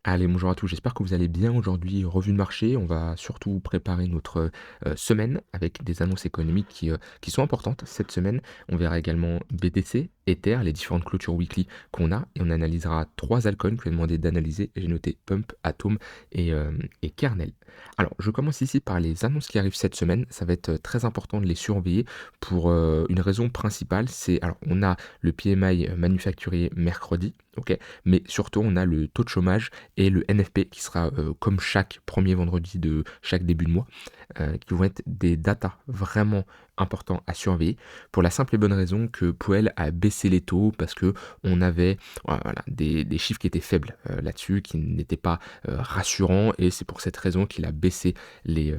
Allez, bonjour à tous, j'espère que vous allez bien aujourd'hui. Revue de marché, on va surtout préparer notre semaine avec des annonces économiques qui sont importantes cette semaine. On verra également BTC, Ether, les différentes clôtures weekly qu'on a et on analysera trois altcoins que je vais demander d'analyser. J'ai noté Pump, Atom et Kernel. Alors, je commence ici par les annonces qui arrivent cette semaine. Ça va être très important de les surveiller pour une raison principale. Alors, on a le PMI manufacturier mercredi, ok, mais surtout on a le taux de chômage et le NFP qui sera comme chaque premier vendredi de chaque début de mois, qui vont être des datas vraiment importants à surveiller pour la simple et bonne raison que Powell a baissé les taux parce que on avait voilà, des chiffres qui étaient faibles là-dessus, qui n'étaient pas rassurants et c'est pour cette raison qu'il a baissé les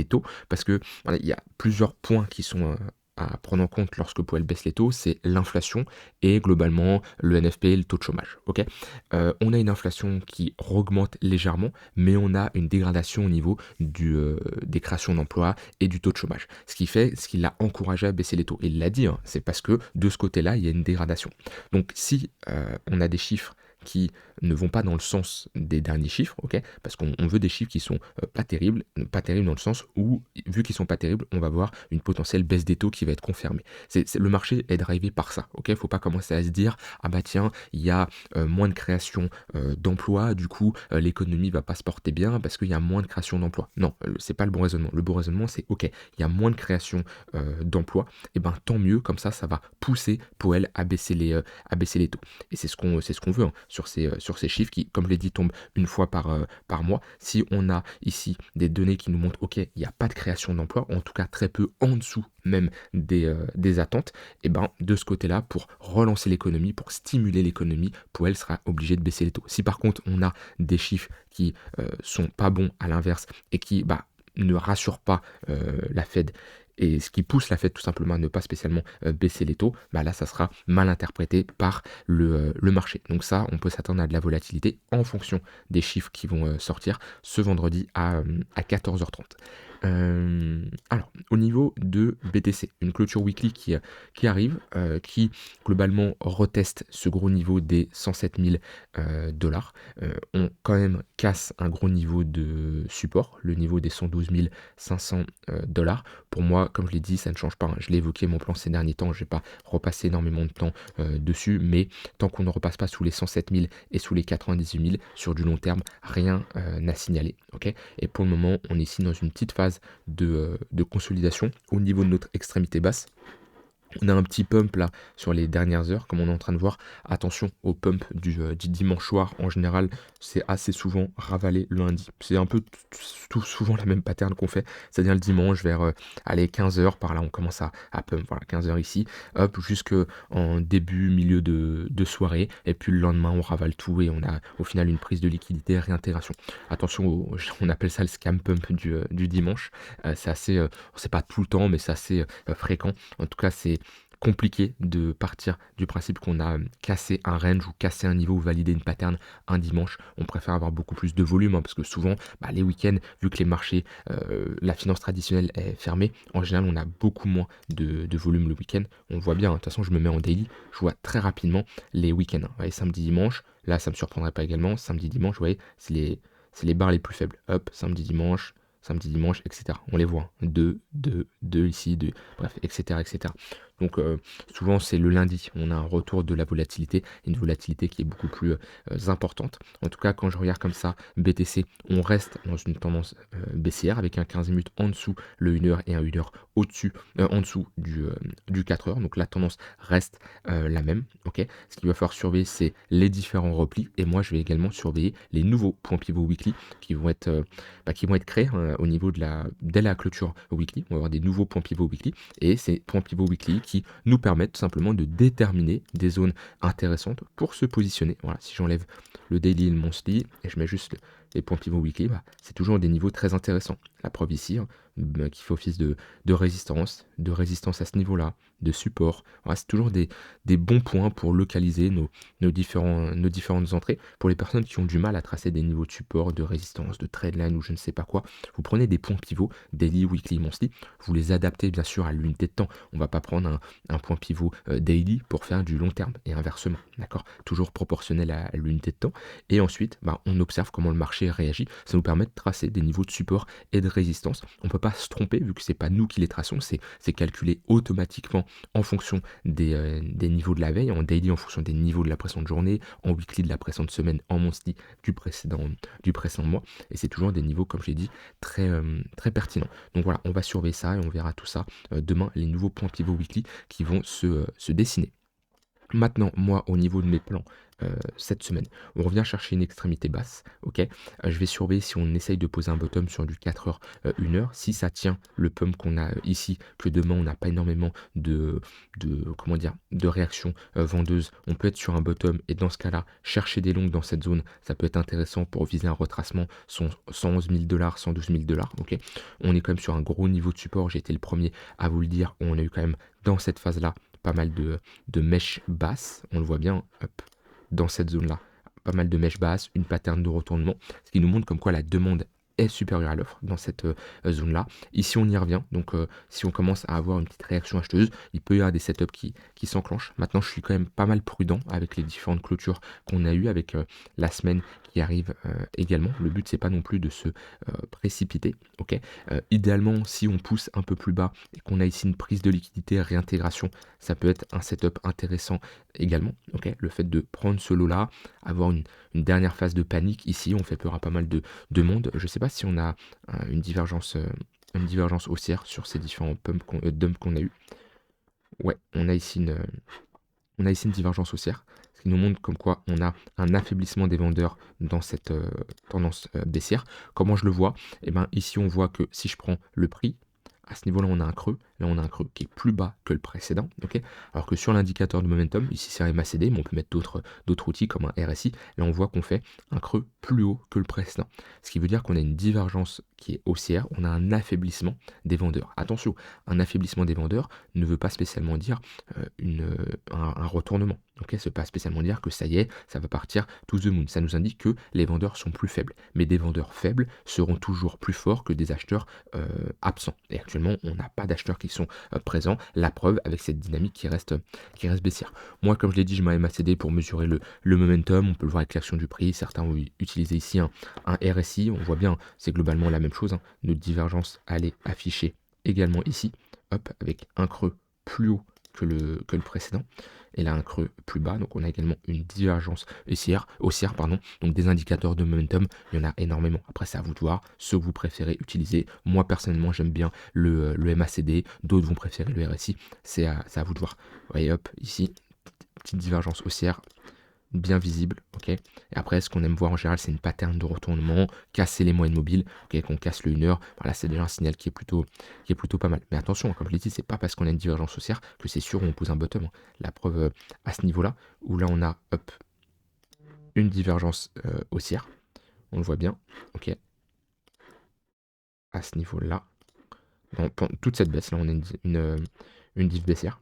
taux parce que voilà, il y a plusieurs points qui sont à prendre en compte lorsque Powell baisse les taux, c'est l'inflation et globalement le NFP et le taux de chômage. Ok, on a une inflation qui augmente légèrement, mais on a une dégradation au niveau des créations d'emplois et du taux de chômage. Ce qui l'a encouragé à baisser les taux. Et il l'a dit, hein, c'est parce que de ce côté-là, il y a une dégradation. Donc si on a des chiffres qui ne vont pas dans le sens des derniers chiffres, ok, parce qu'on veut des chiffres qui sont pas terribles dans le sens où, vu qu'ils sont pas terribles, on va voir une potentielle baisse des taux qui va être confirmée. Le marché est drivé par ça, ok, faut pas commencer à se dire, ah bah tiens, il y a moins de création d'emplois, du coup l'économie va pas se porter bien parce qu'il y a moins de création d'emplois. Non, c'est pas le bon raisonnement. Le bon raisonnement c'est ok, il y a moins de création d'emplois, et ben tant mieux, comme ça va pousser Powell à baisser les taux. Et c'est ce qu'on veut hein, sur ces chiffres qui, comme je l'ai dit, tombent une fois par mois. Si on a ici des données qui nous montrent ok, il n'y a pas de création d'emplois, en tout cas très peu en dessous même des attentes, et ben de ce côté-là, pour relancer l'économie, pour stimuler l'économie, Powell sera obligé de baisser les taux. Si par contre on a des chiffres qui sont pas bons à l'inverse et qui ne rassurent pas la Fed et ce qui pousse la Fed tout simplement à ne pas spécialement baisser les taux, là ça sera mal interprété par le marché. Donc ça, on peut s'attendre à de la volatilité en fonction des chiffres qui vont sortir ce vendredi à 14h30. Alors, au niveau de BTC, une clôture weekly qui arrive, qui globalement reteste ce gros niveau des 107 000 dollars. On quand même casse un gros niveau de support, le niveau des 112 500 dollars. Pour moi, comme je l'ai dit, ça ne change pas, hein. Je l'ai évoqué mon plan ces derniers temps, je vais pas repasser énormément de temps dessus, mais tant qu'on ne repasse pas sous les 107 000 et sous les 98 000 sur du long terme, rien n'a signalé. Ok, et pour le moment, on est ici dans une petite phase de consolidation au niveau de notre extrémité basse. On a un petit pump là sur les dernières heures, comme on est en train de voir. Attention au pump du dimanche soir. En général, c'est assez souvent ravalé le lundi. C'est un peu tout souvent la même pattern qu'on fait. C'est-à-dire le dimanche vers 15h, par là on commence à pump. Voilà, 15h ici, hop, jusque en début, milieu de soirée. Et puis le lendemain, on ravale tout et on a au final une prise de liquidité, réintégration. Attention, on appelle ça le scam pump du dimanche. C'est assez, c'est pas tout le temps, mais c'est assez fréquent. En tout cas, c'est compliqué de partir du principe qu'on a cassé un range ou cassé un niveau ou validé une pattern un dimanche. On préfère avoir beaucoup plus de volume hein, parce que souvent, les week-ends, vu que les marchés, la finance traditionnelle est fermée, en général, on a beaucoup moins de volume le week-end. On le voit bien, hein. De toute façon, je me mets en daily, je vois très rapidement les week-ends. Hein. Vous voyez, samedi, dimanche, là, ça me surprendrait pas également. Samedi, dimanche, vous voyez, c'est les barres les plus faibles. Hop, samedi, dimanche, etc. On les voit. 2, 2, 2 ici, 2, bref, etc. etc. Donc souvent c'est le lundi, on a un retour de la volatilité, une volatilité qui est beaucoup plus importante. En tout cas, quand je regarde comme ça, BTC, on reste dans une tendance baissière avec un 15 minutes en dessous le 1 heure et un 1 heure au-dessus, en dessous du 4 heures. Donc la tendance reste la même. Ok. Ce qu'il va falloir surveiller, c'est les différents replis. Et moi, je vais également surveiller les nouveaux points pivots weekly qui vont être créés au niveau dès la clôture weekly. On va avoir des nouveaux points pivots weekly. Et ces points pivots weekly qui nous permettent tout simplement de déterminer des zones intéressantes pour se positionner. Voilà, si j'enlève le daily et le monthly et je mets juste les points pivots weekly, c'est toujours des niveaux très intéressants. La preuve ici, hein, qui fait office de résistance à ce niveau-là, de support. Voilà, c'est toujours des bons points pour localiser nos différentes entrées. Pour les personnes qui ont du mal à tracer des niveaux de support, de résistance, de trendline ou je ne sais pas quoi, vous prenez des points pivots, daily, weekly, monthly, vous les adaptez bien sûr à l'unité de temps. On ne va pas prendre un point pivot daily pour faire du long terme et inversement, d'accord? Toujours proportionnel à l'unité de temps. Et ensuite, bah, on observe comment le marché réagit. Ça nous permet de tracer des niveaux de support et de résistance. On ne peut pas se tromper vu que c'est pas nous qui les traçons, c'est calculé automatiquement en fonction des niveaux de la veille, en daily en fonction des niveaux de la précédente journée, en weekly de la précédente semaine, en monthly du précédent mois. Et c'est toujours des niveaux, comme j'ai dit, très pertinents. Donc voilà, on va surveiller ça et on verra tout ça demain, les nouveaux points pivot weekly qui vont se dessiner. Maintenant, moi, au niveau de mes plans, cette semaine, on revient chercher une extrémité basse, OK? Je vais surveiller si on essaye de poser un bottom sur du 4 heures, 1 heure. Si ça tient le pump qu'on a ici, que demain on n'a pas énormément comment dire? De réactions, vendeuses, on peut être sur un bottom et dans ce cas-là, chercher des longues dans cette zone, ça peut être intéressant pour viser un retracement, 111 000 $, 112 000 $, OK? On est quand même sur un gros niveau de support, j'ai été le premier à vous le dire, on a eu quand même dans cette phase-là pas mal de mèches basses, on le voit bien, hop, dans cette zone-là, pas mal de mèches basses, une pattern de retournement, ce qui nous montre comme quoi la demande est supérieure à l'offre dans cette zone-là. Ici, on y revient, donc si on commence à avoir une petite réaction acheteuse, il peut y avoir des setups qui s'enclenchent. Maintenant, je suis quand même pas mal prudent avec les différentes clôtures qu'on a eues, avec la semaine qui arrive également. Le but, c'est pas non plus de se précipiter, ok? Idéalement, si on pousse un peu plus bas et qu'on a ici une prise de liquidité, réintégration, ça peut être un setup intéressant également, ok? Le fait de prendre ce lot-là, avoir une dernière phase de panique ici, on fait peur à pas mal de monde. Je sais pas si on a une divergence haussière sur ces différents dumps qu'on a eu. Ouais, on a ici une divergence haussière, ce qui nous montre comme quoi on a un affaiblissement des vendeurs dans cette tendance baissière. Comment je le vois? Eh ben, ici, on voit que si je prends le prix, à ce niveau-là, on a un creux. Là, on a un creux qui est plus bas que le précédent. Ok, alors que sur l'indicateur de momentum, ici c'est MACD, mais on peut mettre d'autres outils comme un RSI. Là, on voit qu'on fait un creux plus haut que le précédent. Ce qui veut dire qu'on a une divergence qui est haussière, on a un affaiblissement des vendeurs. Attention, un affaiblissement des vendeurs ne veut pas spécialement dire un retournement. Ok, ça ne veut pas spécialement dire que ça y est, ça va partir to the moon. Ça nous indique que les vendeurs sont plus faibles. Mais des vendeurs faibles seront toujours plus forts que des acheteurs absents. Et actuellement, on n'a pas d'acheteurs qui sont présents. La preuve avec cette dynamique qui reste baissière. Moi, comme je l'ai dit, je mets un MACD pour mesurer le momentum. On peut le voir avec l'action du prix. Certains ont utilisé ici un RSI. On voit bien, c'est globalement la même chose, hein. Notre divergence, elle est affichée également ici. Hop, avec un creux plus haut que le précédent. Et là, un creux plus bas. Donc, on a également une divergence haussière, pardon. Donc, des indicateurs de momentum, il y en a énormément. Après, c'est à vous de voir ce que vous préférez utiliser. Moi, personnellement, j'aime bien le MACD. D'autres vont préférer le RSI. C'est à vous de voir. Vous voyez, hop, ici, petite divergence haussière bien visible, ok. Et après, ce qu'on aime voir en général, c'est une pattern de retournement, casser les moyennes mobiles, ok, qu'on casse le 1 heure. Voilà, c'est déjà un signal qui est plutôt pas mal. Mais attention, comme je l'ai dit, c'est pas parce qu'on a une divergence haussière que c'est sûr on pose un bottom, hein. La preuve à ce niveau-là, où là on a, hop, une divergence haussière, on le voit bien, ok, à ce niveau-là. Pendant toute cette baisse, là, on a une div baissière.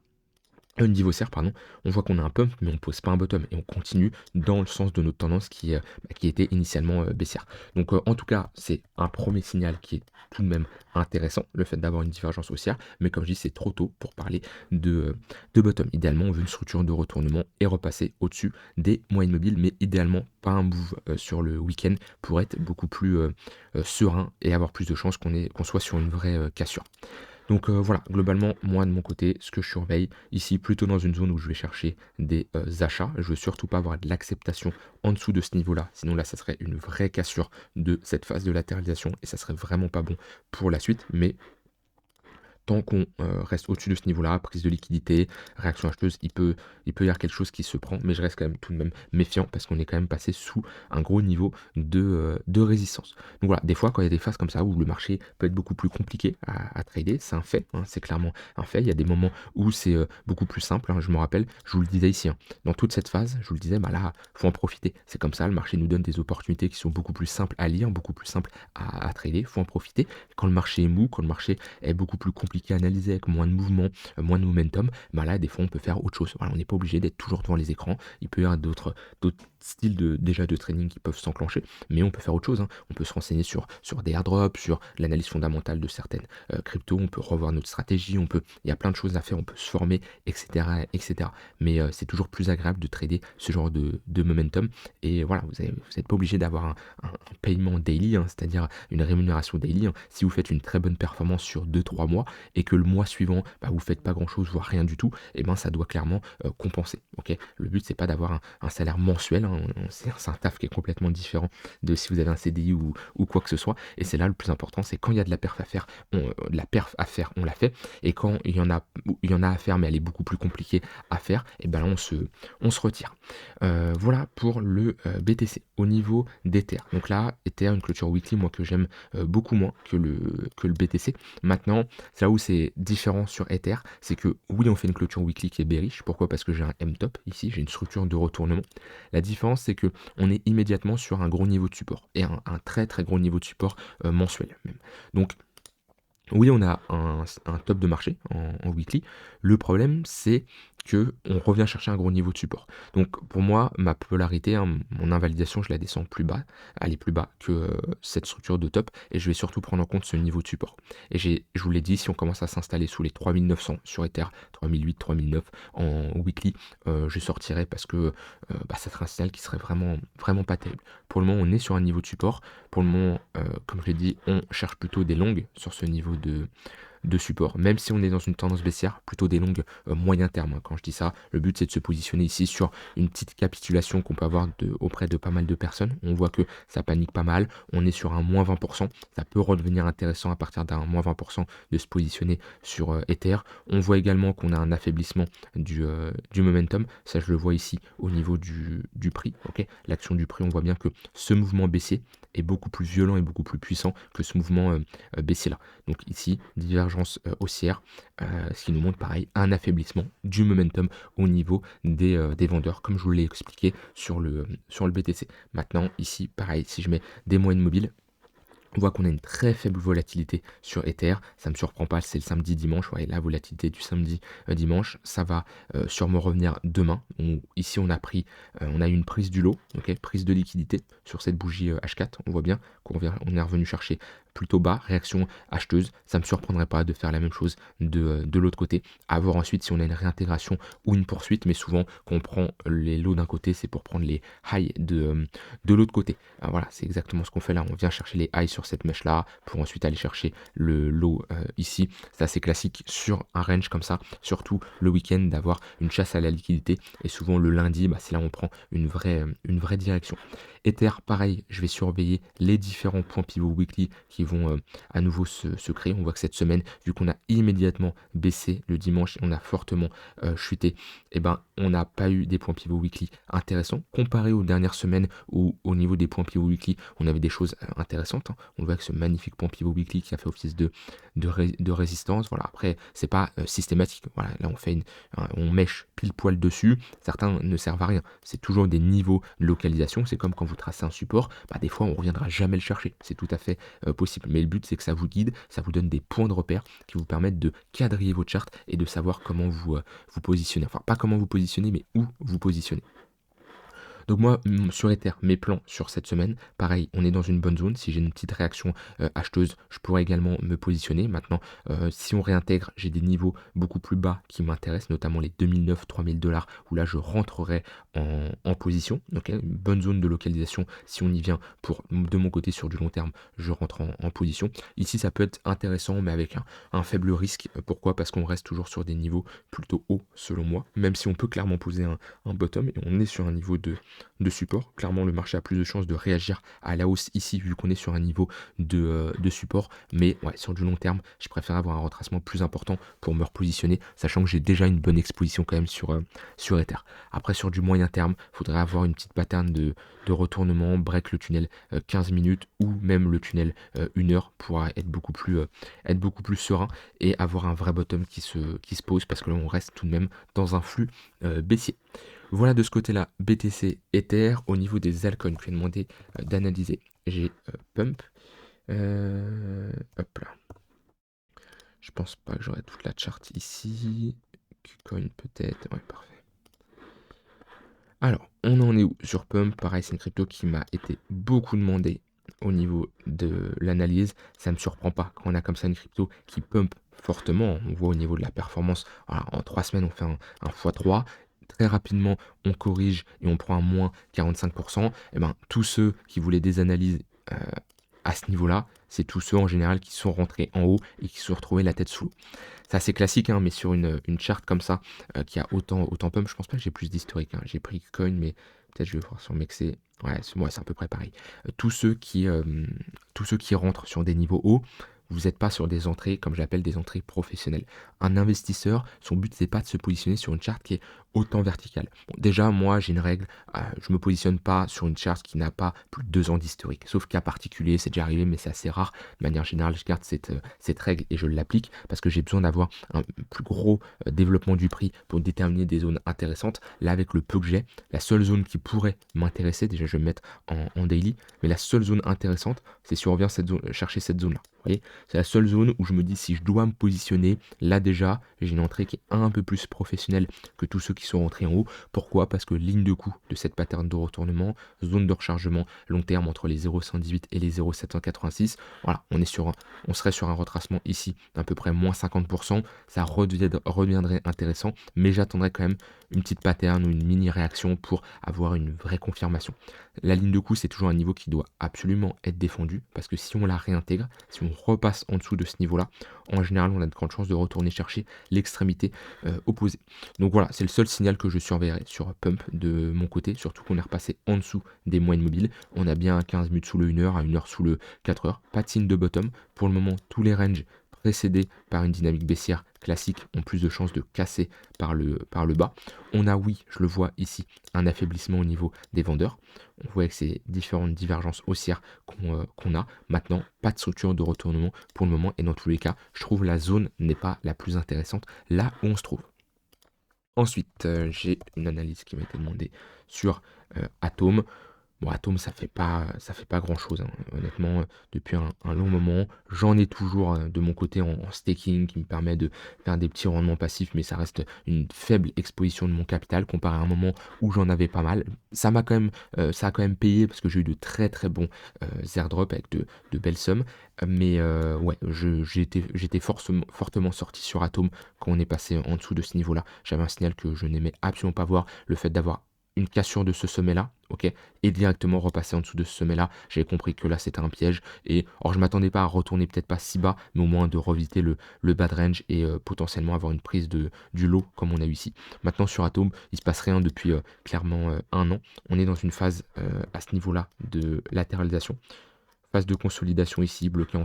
Une div haussière, pardon, on voit qu'on a un pump, mais on ne pose pas un bottom et on continue dans le sens de notre tendance qui était initialement baissière. Donc, en tout cas, c'est un premier signal qui est tout de même intéressant, le fait d'avoir une divergence haussière, mais comme je dis, c'est trop tôt pour parler de bottom. Idéalement, on veut une structure de retournement et repasser au-dessus des moyennes mobiles, mais idéalement pas un move sur le week-end pour être beaucoup plus serein et avoir plus de chances qu'on soit sur une vraie cassure. Donc voilà, globalement, moi de mon côté, ce que je surveille ici, plutôt dans une zone où je vais chercher des achats, je veux surtout pas avoir de l'acceptation en dessous de ce niveau-là, sinon là, ça serait une vraie cassure de cette phase de latéralisation et ça serait vraiment pas bon pour la suite, mais Tant qu'on, reste au-dessus de ce niveau-là, prise de liquidité, réaction acheteuse, il peut y avoir quelque chose qui se prend, mais je reste quand même tout de même méfiant parce qu'on est quand même passé sous un gros niveau de résistance. Donc voilà, des fois, quand il y a des phases comme ça où le marché peut être beaucoup plus compliqué à trader, c'est un fait, hein, c'est clairement un fait. Il y a des moments où c'est, beaucoup plus simple, hein. Je me rappelle, je vous le disais ici, hein, dans toute cette phase, je vous le disais, bah là, faut en profiter. C'est comme ça, le marché nous donne des opportunités qui sont beaucoup plus simples à lire, beaucoup plus simples à trader, faut en profiter. Quand le marché est mou, quand le marché est beaucoup plus compliqué à analyser avec moins de mouvement, moins de momentum, bah là, des fois, on peut faire autre chose. Voilà, on n'est pas obligé d'être toujours devant les écrans. Il peut y avoir d'autres styles déjà de trading qui peuvent s'enclencher, mais on peut faire autre chose, hein. On peut se renseigner sur des airdrops, sur l'analyse fondamentale de certaines cryptos, on peut revoir notre stratégie, il y a plein de choses à faire, on peut se former, etc., etc. Mais c'est toujours plus agréable de trader ce genre de momentum. Et voilà, vous n'êtes pas obligé d'avoir un paiement daily, hein, c'est-à-dire une rémunération daily, hein. Si vous faites une très bonne performance sur 2 3 mois et que le mois suivant, bah, vous faites pas grand-chose, voire rien du tout, et ben ça doit clairement compenser. Ok, le but c'est pas d'avoir un salaire mensuel, hein, c'est un taf qui est complètement différent de si vous avez un CDI ou quoi que ce soit. Et c'est là le plus important, c'est quand il y a de la perf à faire, on la fait. Et quand il y en a à faire, mais elle est beaucoup plus compliquée à faire, et ben là on se retire. Voilà pour le BTC. Au niveau d'Ether, donc là, Ether, une clôture weekly, moi que j'aime beaucoup moins que le BTC. Maintenant, c'est là où c'est différent sur Ether, c'est que oui, on fait une clôture weekly qui est bearish. Pourquoi? Parce que j'ai un M-top ici, j'ai une structure de retournement. La différence, c'est que on est immédiatement sur un gros niveau de support et un très très gros niveau de support mensuel même. Donc oui, on a un top de marché en weekly. Le problème, c'est que on revient chercher un gros niveau de support. Donc pour moi, ma polarité, hein, mon invalidation, je la descends plus bas, elle est plus bas que cette structure de top, et je vais surtout prendre en compte ce niveau de support. Et je vous l'ai dit, si on commence à s'installer sous les 3900 sur Ether, 3008, 3009 en weekly, je sortirai parce que bah, ça serait un signal qui serait vraiment, vraiment pas terrible. Pour le moment, on est sur un niveau de support. Pour le moment, comme je l'ai dit, on cherche plutôt des longues sur ce niveau de support, même si on est dans une tendance baissière, plutôt des longues moyen terme, hein. Quand je dis ça, le but c'est de se positionner ici sur une petite capitulation qu'on peut avoir auprès de pas mal de personnes. On voit que ça panique pas mal, on est sur un moins 20%, ça peut redevenir intéressant à partir d'un moins 20% de se positionner sur Ether. On voit également qu'on a un affaiblissement du momentum, ça je le vois ici au niveau du prix, ok. L'action du prix, on voit bien que ce mouvement baissier est beaucoup plus violent et beaucoup plus puissant que ce mouvement baissier là. Donc ici, divergence haussière, ce qui nous montre pareil un affaiblissement du momentum au niveau des vendeurs, comme je vous l'ai expliqué sur le BTC. Maintenant, ici, pareil, si je mets des moyennes mobiles, on voit qu'on a une très faible volatilité sur Ether, ça ne me surprend pas, c'est le samedi dimanche, ouais, la volatilité du samedi dimanche, ça va sûrement revenir demain. Ici on a eu une prise du lot, ok, prise de liquidité sur cette bougie H4, on voit bien on est revenu chercher plutôt bas, réaction acheteuse, ça ne me surprendrait pas de faire la même chose de l'autre côté, à voir ensuite si on a une réintégration ou une poursuite, mais souvent quand on prend les lots d'un côté, c'est pour prendre les highs de l'autre côté. Alors voilà, c'est exactement ce qu'on fait là, on vient chercher les highs sur cette mèche là pour ensuite aller chercher le low ici. C'est assez classique sur un range comme ça, surtout le week-end, d'avoir une chasse à la liquidité, et souvent le lundi, bah, c'est là où on prend une vraie direction. Ether, pareil, je vais surveiller les différents points pivot weekly qui vont à nouveau se créer. On voit que cette semaine, vu qu'on a immédiatement baissé le dimanche et on a fortement chuté, et ben on n'a pas eu des points pivot weekly intéressants comparé aux dernières semaines où au niveau des points pivot weekly on avait des choses intéressantes, hein. On voit que ce magnifique point pivot weekly qui a fait office de résistance. Voilà, après c'est pas systématique. Voilà, là on mèche pile poil dessus. Certains ne servent à rien. C'est toujours des niveaux de localisation. C'est comme quand vous tracez un support, bah, des fois on reviendra jamais le chercher. C'est tout à fait possible. Mais le but c'est que ça vous guide, ça vous donne des points de repère qui vous permettent de quadriller votre charte et de savoir comment vous positionnez. Enfin, pas comment vous positionnez, mais où vous positionnez. Donc moi, sur Ether, mes plans sur cette semaine, pareil, on est dans une bonne zone. Si j'ai une petite réaction acheteuse, je pourrais également me positionner. Maintenant, si on réintègre, j'ai des niveaux beaucoup plus bas qui m'intéressent, notamment les 2009-3000 $, où là, je rentrerai en position. Donc, une bonne zone de localisation, si on y vient de mon côté sur du long terme, je rentre en position. Ici, ça peut être intéressant, mais avec un faible risque. Pourquoi? Parce qu'on reste toujours sur des niveaux plutôt hauts, selon moi, même si on peut clairement poser un bottom, et on est sur un niveau de support. Clairement, le marché a plus de chances de réagir à la hausse ici, vu qu'on est sur un niveau de support. Mais ouais, sur du long terme, je préfère avoir un retracement plus important pour me repositionner, sachant que j'ai déjà une bonne exposition quand même sur Ether. Après, sur du moyen terme, il faudrait avoir une petite pattern de retournement, break le tunnel 15 minutes ou même le tunnel 1 heure pour être beaucoup plus serein et avoir un vrai bottom qui se pose parce que là, on reste tout de même dans un flux baissier. Voilà de ce côté-là, BTC, Ether. Au niveau des altcoins que j'ai demandé d'analyser, j'ai Pump. Hop là. Je pense pas que j'aurai toute la charte ici. Qcoin peut-être. Ouais, parfait. Alors, on en est où sur Pump? Pareil, c'est une crypto qui m'a été beaucoup demandée au niveau de l'analyse. Ça ne me surprend pas quand on a comme ça une crypto qui pump fortement. On voit au niveau de la performance, voilà, en 3 semaines, on fait un x3. Très rapidement, on corrige et on prend un moins 45%. Et ben, tous ceux qui voulaient des analyses euh, à ce niveau-là, c'est tous ceux en général qui sont rentrés en haut et qui se sont retrouvés la tête sous l'eau. C'est assez classique, hein, mais sur une charte comme ça, qui a autant pump, je pense pas que j'ai plus d'historique, hein. J'ai pris Coin, mais peut-être je vais voir sur Mexé. Ouais, c'est à peu près pareil. Tous ceux qui rentrent sur des niveaux hauts, vous n'êtes pas sur des entrées, comme j'appelle des entrées professionnelles. Un investisseur, son but, c'est pas de se positionner sur une charte qui est autant verticale. Bon, déjà, moi, j'ai une règle, je me positionne pas sur une charte qui n'a pas plus de 2 ans d'historique. Sauf cas particulier, c'est déjà arrivé, mais c'est assez rare. De manière générale, je garde cette règle et je l'applique parce que j'ai besoin d'avoir un plus gros développement du prix pour déterminer des zones intéressantes. Là, avec le peu que j'ai, la seule zone qui pourrait m'intéresser, déjà je vais me mettre en daily, mais la seule zone intéressante, c'est si on revient chercher cette zone-là. Vous voyez, c'est la seule zone où je me dis si je dois me positionner, là déjà, j'ai une entrée qui est un peu plus professionnelle que tous ceux qui sont rentrés en haut. Pourquoi? Parce que ligne de coup de cette pattern de retournement, zone de rechargement long terme entre les 0,118 et les 0,786. Voilà, on serait sur un retracement ici d'à peu près moins 50%. Ça redeviendrait intéressant, mais j'attendrai quand même une petite pattern ou une mini réaction pour avoir une vraie confirmation. La ligne de coup, c'est toujours un niveau qui doit absolument être défendu parce que si on la réintègre, si on repasse en dessous de ce niveau-là, en général, on a de grandes chances de retourner chercher l'extrémité opposée. Donc voilà, c'est le seul signal que je surveillerai sur Pump de mon côté, surtout qu'on est repassé en dessous des moyennes mobiles. On a bien 15 minutes sous le 1 heure, à 1 heure sous le 4 heures. Pas de signe de bottom. Pour le moment, tous les ranges précédés par une dynamique baissière classique ont plus de chances de casser par le bas. On a, oui, je le vois ici, un affaiblissement au niveau des vendeurs. On voit avec ces différentes divergences haussières qu'on a. Maintenant, pas de structure de retournement pour le moment et dans tous les cas, je trouve la zone n'est pas la plus intéressante là où on se trouve. Ensuite, j'ai une analyse qui m'a été demandée sur Atom. Bon, Atom, ça fait pas grand-chose, hein. Honnêtement, depuis un long moment, j'en ai toujours de mon côté en staking qui me permet de faire des petits rendements passifs, mais ça reste une faible exposition de mon capital comparé à un moment où j'en avais pas mal. Ça a quand même payé parce que j'ai eu de très très bons airdrops avec de belles sommes. Mais ouais, j'étais fortement sorti sur Atom quand on est passé en dessous de ce niveau-là. J'avais un signal que je n'aimais absolument pas voir, le fait d'avoir une cassure de ce sommet-là, ok, et directement repasser en dessous de ce sommet-là. J'avais compris que là c'était un piège. Et or je m'attendais pas à retourner peut-être pas si bas, mais au moins de revisiter le bad range et potentiellement avoir une prise du lot comme on a eu ici. Maintenant sur Atom, il se passe rien depuis clairement un an. On est dans une phase à ce niveau-là de latéralisation. Phase de consolidation ici, bloqué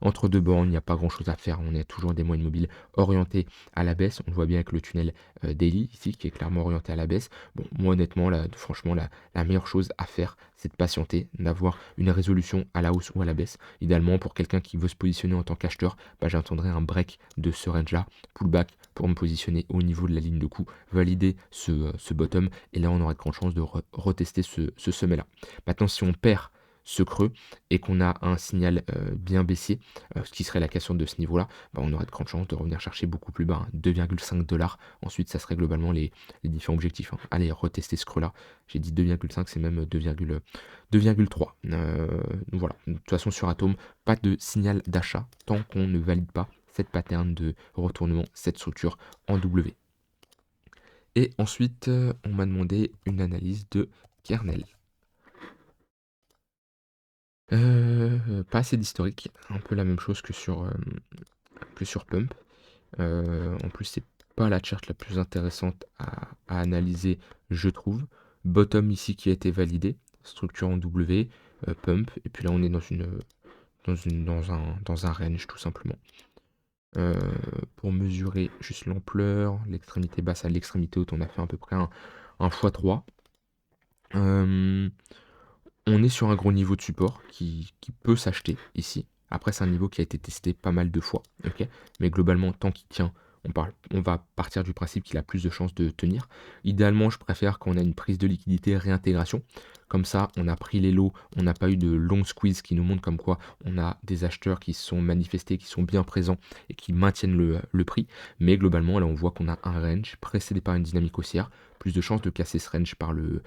entre deux bornes, il n'y a pas grand chose à faire, on est toujours des moyennes mobiles orientés à la baisse, on le voit bien avec le tunnel daily ici qui est clairement orienté à la baisse. Bon, moi honnêtement, là, franchement, la meilleure chose à faire, c'est de patienter, d'avoir une résolution à la hausse ou à la baisse. Idéalement, pour quelqu'un qui veut se positionner en tant qu'acheteur, bah, j'attendrai un break de ce range-là, pullback pour me positionner au niveau de la ligne de coup, valider ce bottom, et là on aura de grandes chances de retester ce sommet-là. Maintenant, si on perd ce creux et qu'on a un signal bien baissier, ce qui serait la cassure de ce niveau-là, bah, on aurait de grandes chances de revenir chercher beaucoup plus bas, hein, 2,5 $. Ensuite, ça serait globalement les différents objectifs, hein. Allez, retester ce creux-là. J'ai dit 2,5, c'est même 2,3. Donc voilà, de toute façon sur Atom, pas de signal d'achat tant qu'on ne valide pas cette pattern de retournement, cette structure en W. Et ensuite, on m'a demandé une analyse de kernel. Pas assez d'historique, un peu la même chose que sur Pump. En plus, c'est pas la chart la plus intéressante à analyser, je trouve. bottom ici qui a été validé, structure en W, pump, et puis là on est dans un range tout simplement. Pour mesurer juste l'ampleur, l'extrémité basse à l'extrémité haute, on a fait à peu près un x3. On est sur un gros niveau de support qui peut s'acheter ici. Après, c'est un niveau qui a été testé pas mal de fois, ok. Mais globalement, tant qu'il tient, on va partir du principe qu'il a plus de chances de tenir. Idéalement, je préfère quand on a une prise de liquidité, réintégration. Comme ça, on a pris les lots, on n'a pas eu de long squeeze qui nous montre comme quoi on a des acheteurs qui se sont manifestés, qui sont bien présents et qui maintiennent le prix. Mais globalement, là, on voit qu'on a un range précédé par une dynamique haussière, plus de chances de casser ce range par le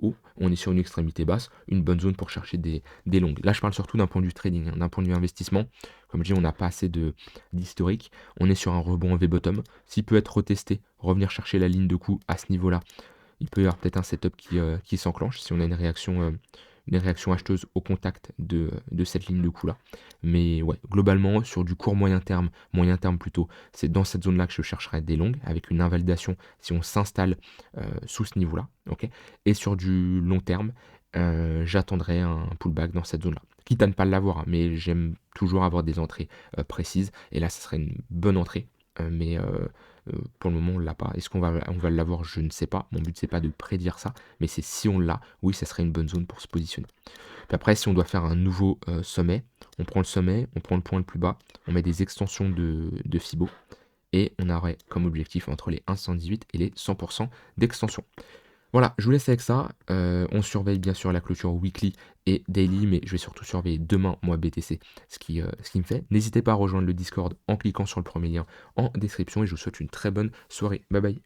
haut. On est sur une extrémité basse, une bonne zone pour chercher des longues. Là, je parle surtout d'un point de vue trading, hein, d'un point de vue investissement. Comme je dis, on n'a pas assez d'historique. On est sur un rebond en V-bottom. S'il peut être retesté, revenir chercher la ligne de coup à ce niveau-là, il peut y avoir peut-être un setup qui s'enclenche si on a une réaction acheteuse au contact de cette ligne de coup-là. Mais ouais, globalement, sur du court moyen terme plutôt, c'est dans cette zone-là que je chercherai des longues, avec une invalidation si on s'installe sous ce niveau-là. Ok. Et sur du long terme, j'attendrai un pullback dans cette zone-là. Quitte à ne pas l'avoir, hein, mais j'aime toujours avoir des entrées précises. Et là, ce serait une bonne entrée. Mais pour le moment, on l'a pas. Est-ce on va l'avoir? Je ne sais pas. Mon but, c'est pas de prédire ça, mais c'est si on l'a, oui, ça serait une bonne zone pour se positionner. Puis après, si on doit faire un nouveau sommet, on prend le sommet, on prend le point le plus bas, on met des extensions de Fibo, et on aurait comme objectif entre les 1,118 et les 100% d'extension. Voilà, je vous laisse avec ça. On surveille bien sûr la clôture weekly et daily, mais je vais surtout surveiller demain, moi, BTC, ce qui me fait. N'hésitez pas à rejoindre le Discord en cliquant sur le premier lien en description et je vous souhaite une très bonne soirée. Bye bye.